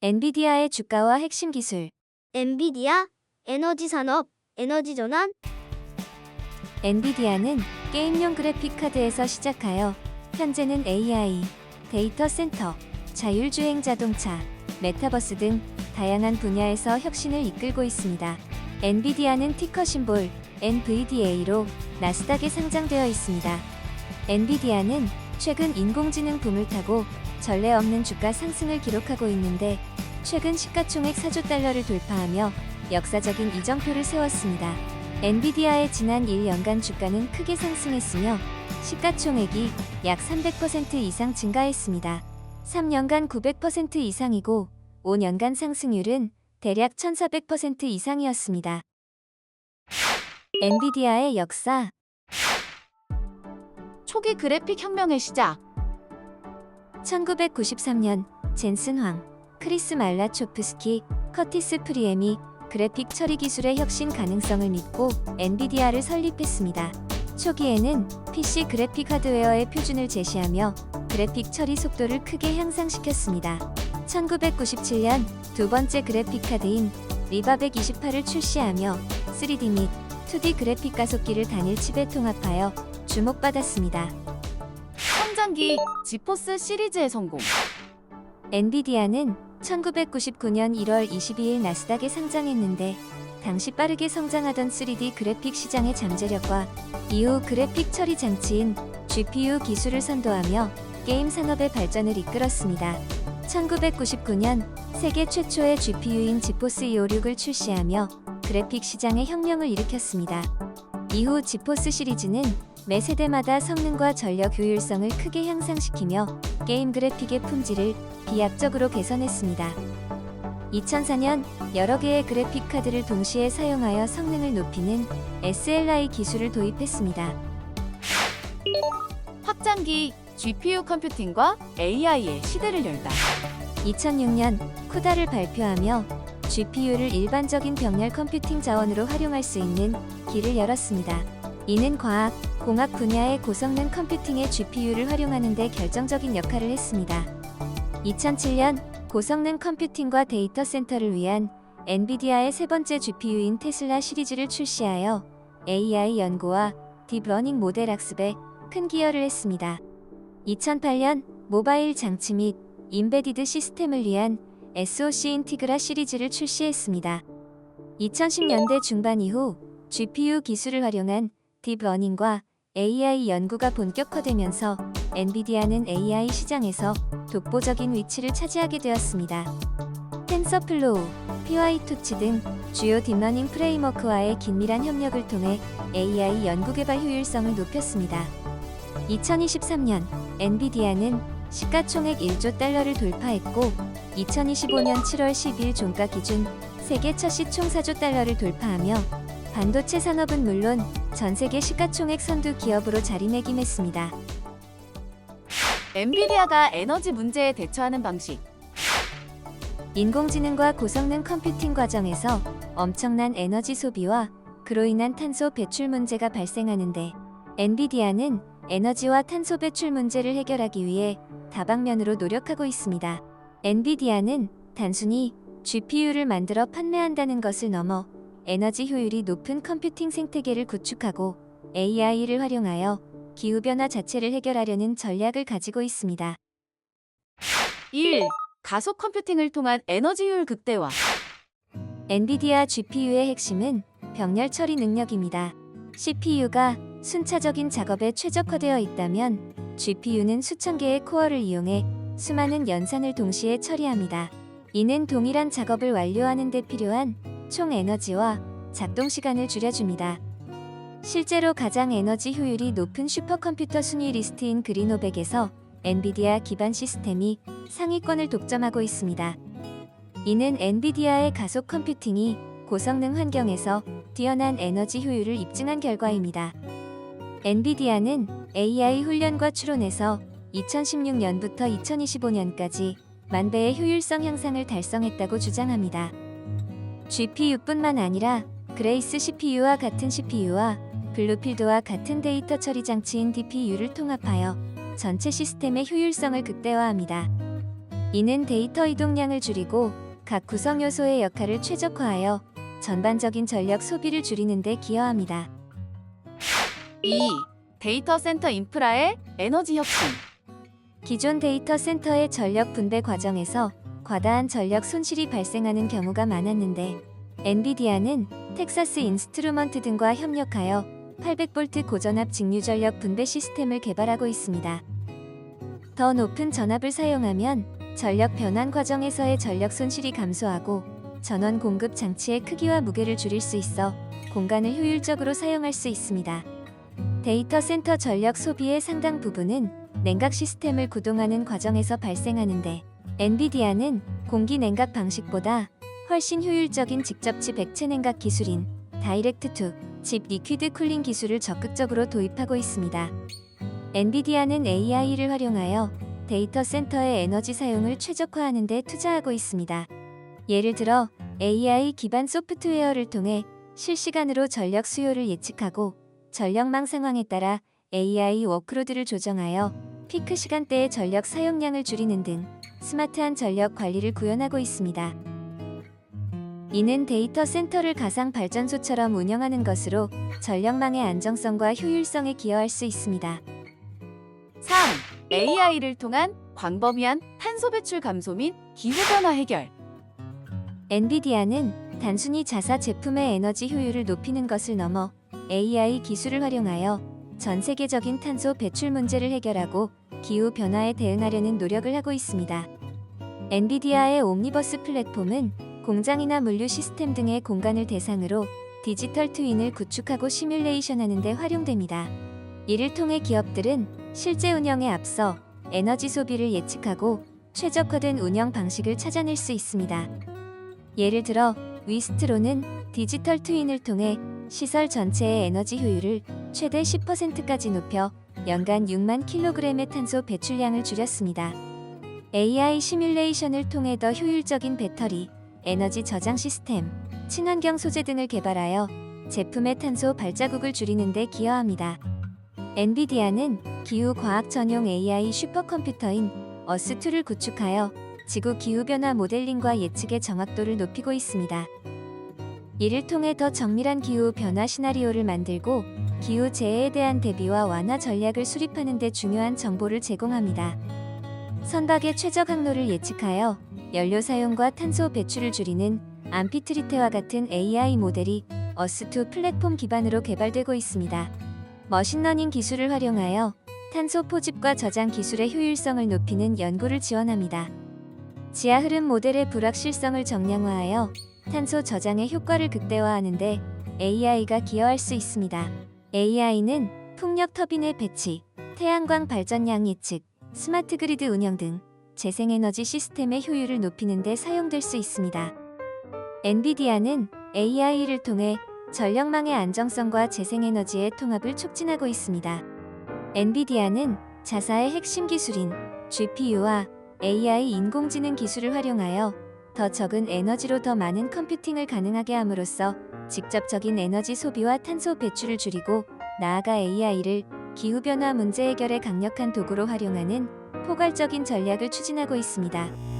엔비디아의 주가와 핵심 기술. 엔비디아, 에너지 산업, 에너지 전환. 엔비디아는 게임용 그래픽 카드에서 시작하여 현재는 AI, 데이터 센터, 자율주행 자동차, 메타버스 등 다양한 분야에서 혁신을 이끌고 있습니다. 엔비디아는 티커 심볼 NVDA로 나스닥에 상장되어 있습니다. 엔비디아는 최근 인공지능 붐을 타고 전례 없는 주가 상승을 기록하고 있는데 최근 시가총액 4조 달러를 돌파하며 역사적인 이정표를 세웠습니다. 엔비디아의 지난 1년간 주가는 크게 상승했으며 시가총액이 약 300% 이상 증가했습니다. 3년간 900% 이상이고 5년간 상승률은 대략 1400% 이상이었습니다. 엔비디아의 역사. 초기 그래픽 혁명의 시작. 1993년 젠슨 황, 크리스 말라초프스키, 커티스 프리엠이 그래픽 처리 기술의 혁신 가능성을 믿고 엔비디아를 설립했습니다. 초기에는 PC 그래픽 하드웨어의 표준을 제시하며 그래픽 처리 속도를 크게 향상시켰습니다. 1997년 두 번째 그래픽 카드인 리바 128을 출시하며 3D 및 2D 그래픽 가속기를 단일 칩에 통합하여 주목받았습니다. 성장기 지포스 시리즈의 성공. 엔비디아는 1999년 1월 22일 나스닥에 상장했는데 당시 빠르게 성장하던 3D 그래픽 시장의 잠재력과 이후 그래픽 처리 장치인 GPU 기술을 선도하며 게임 산업의 발전을 이끌었습니다. 1999년 세계 최초의 GPU인 지포스 256을 출시하며 그래픽 시장의 혁명을 일으켰습니다. 이후 지포스 시리즈는 매 세대마다 성능과 전력 효율성을 크게 향상시키며 게임 그래픽의 품질을 비약적으로 개선했습니다. 2004년 여러 개의 그래픽 카드를 동시에 사용하여 성능을 높이는 SLI 기술을 도입했습니다. 확장기 GPU 컴퓨팅과 AI의 시대를 열다. 2006년 쿠다를 발표하며 GPU를 일반적인 병렬 컴퓨팅 자원으로 활용할 수 있는 길을 열었습니다. 이는 과학, 공학 분야의 고성능 컴퓨팅의 GPU를 활용하는 데 결정적인 역할을 했습니다. 2007년 고성능 컴퓨팅과 데이터 센터를 위한 엔비디아의 세 번째 GPU인 테슬라 시리즈를 출시하여 AI 연구와 딥러닝 모델 학습에 큰 기여를 했습니다. 2008년 모바일 장치 및 임베디드 시스템을 위한 SoC 인티그라 시리즈를 출시했습니다. 2010년대 중반 이후 GPU 기술을 활용한 딥러닝과 AI 연구가 본격화되면서 엔비디아는 AI 시장에서 독보적인 위치를 차지하게 되었습니다. 텐서플로우, PyTorch 등 주요 딥러닝 프레임워크와의 긴밀한 협력을 통해 AI 연구개발 효율성을 높였습니다. 2023년 엔비디아는 시가총액 1조 달러를 돌파했고 2025년 7월 10일 종가 기준 세계 첫 시총 4조 달러를 돌파하며 반도체 산업은 물론 전 세계 시가총액 선두 기업으로 자리매김했습니다. 엔비디아가 에너지 문제에 대처하는 방식. 인공지능과 고성능 컴퓨팅 과정에서 엄청난 에너지 소비와 그로 인한 탄소 배출 문제가 발생하는데 엔비디아는 에너지와 탄소 배출 문제를 해결하기 위해 다방면으로 노력하고 있습니다. 엔비디아는 단순히 GPU를 만들어 판매한다는 것을 넘어 에너지 효율이 높은 컴퓨팅 생태계를 구축하고 AI를 활용하여 기후변화 자체를 해결하려는 전략을 가지고 있습니다. 1. 가속 컴퓨팅을 통한 에너지 효율 극대화. 엔비디아 GPU의 핵심은 병렬 처리 능력입니다. CPU가 순차적인 작업에 최적화되어 있다면 GPU는 수천 개의 코어를 이용해 수많은 연산을 동시에 처리합니다. 이는 동일한 작업을 완료하는 데 필요한 총 에너지와 작동 시간을 줄여줍니다. 실제로 가장 에너지 효율이 높은 슈퍼컴퓨터 순위 리스트인 그린500에서 엔비디아 기반 시스템이 상위권을 독점하고 있습니다. 이는 엔비디아의 가속 컴퓨팅이 고성능 환경에서 뛰어난 에너지 효율을 입증한 결과입니다. 엔비디아는 AI 훈련과 추론에서 2016년부터 2025년까지 만 배의 효율성 향상을 달성했다고 주장합니다. GPU뿐만 아니라 그레이스 CPU와 같은 CPU와 블루필드와 같은 데이터 처리 장치인 DPU를 통합하여 전체 시스템의 효율성을 극대화합니다. 이는 데이터 이동량을 줄이고 각 구성 요소의 역할을 최적화하여 전반적인 전력 소비를 줄이는 데 기여합니다. 2. 데이터 센터 인프라의 에너지 혁신. 기존 데이터 센터의 전력 분배 과정에서 과다한 전력 손실이 발생하는 경우가 많았는데 엔비디아는 텍사스 인스트루먼트 등과 협력하여 800V 고전압 직류 전력 분배 시스템을 개발하고 있습니다. 더 높은 전압을 사용하면 전력 변환 과정에서의 전력 손실이 감소하고 전원 공급 장치의 크기와 무게를 줄일 수 있어 공간을 효율적으로 사용할 수 있습니다. 데이터 센터 전력 소비의 상당 부분은 냉각 시스템을 구동하는 과정에서 발생하는데 엔비디아는 공기 냉각 방식보다 훨씬 효율적인 직접집 액체 냉각 기술인 다이렉트 투 집 리퀴드 쿨링 기술을 적극적으로 도입하고 있습니다. 엔비디아는 AI를 활용하여 데이터 센터의 에너지 사용을 최적화하는 데 투자하고 있습니다. 예를 들어 AI 기반 소프트웨어를 통해 실시간으로 전력 수요를 예측하고 전력망 상황에 따라 AI 워크로드를 조정하여 피크 시간대의 전력 사용량을 줄이는 등 스마트한 전력 관리를 구현하고 있습니다. 이는 데이터 센터를 가상 발전소처럼 운영하는 것으로 전력망의 안정성과 효율성에 기여할 수 있습니다. 3. AI를 통한 광범위한 탄소 배출 감소 및 기후 변화 해결. 엔비디아는 단순히 자사 제품의 에너지 효율을 높이는 것을 넘어 AI 기술을 활용하여 전 세계적인 탄소 배출 문제를 해결하고 기후 변화에 대응하려는 노력을 하고 있습니다. 엔비디아의 옴니버스 플랫폼은 공장이나 물류 시스템 등의 공간을 대상으로 디지털 트윈을 구축하고 시뮬레이션하는 데 활용됩니다. 이를 통해 기업들은 실제 운영에 앞서 에너지 소비를 예측하고 최적화된 운영 방식을 찾아낼 수 있습니다. 예를 들어 위스트로는 디지털 트윈을 통해 시설 전체의 에너지 효율을 최대 10%까지 높여 연간 6만 kg의 탄소 배출량을 줄였습니다. AI 시뮬레이션을 통해 더 효율적인 배터리, 에너지 저장 시스템, 친환경 소재 등을 개발하여 제품의 탄소 발자국을 줄이는 데 기여합니다. 엔비디아는 기후 과학 전용 AI 슈퍼컴퓨터인 어스2를 구축하여 지구 기후변화 모델링과 예측의 정확도를 높이고 있습니다. 이를 통해 더 정밀한 기후 변화 시나리오를 만들고 기후 재해에 대한 대비와 완화 전략을 수립하는 데 중요한 정보를 제공합니다. 선박의 최적 항로를 예측하여 연료 사용과 탄소 배출을 줄이는 암피트리테와 같은 AI 모델이 어스2 플랫폼 기반으로 개발되고 있습니다. 머신러닝 기술을 활용하여 탄소 포집과 저장 기술의 효율성을 높이는 연구를 지원합니다. 지하 흐름 모델의 불확실성을 정량화하여 탄소 저장의 효과를 극대화하는 데 AI가 기여할 수 있습니다. AI는 풍력 터빈의 배치, 태양광 발전량 예측, 스마트 그리드 운영 등 재생에너지 시스템의 효율을 높이는 데 사용될 수 있습니다. 엔비디아는 AI를 통해 전력망의 안정성과 재생에너지의 통합을 촉진하고 있습니다. 엔비디아는 자사의 핵심 기술인 GPU와 AI 인공지능 기술을 활용하여 더 적은 에너지로 더 많은 컴퓨팅을 가능하게 함으로써 직접적인 에너지 소비와 탄소 배출을 줄이고 나아가 AI를 기후변화 문제 해결에 강력한 도구로 활용하는 포괄적인 전략을 추진하고 있습니다.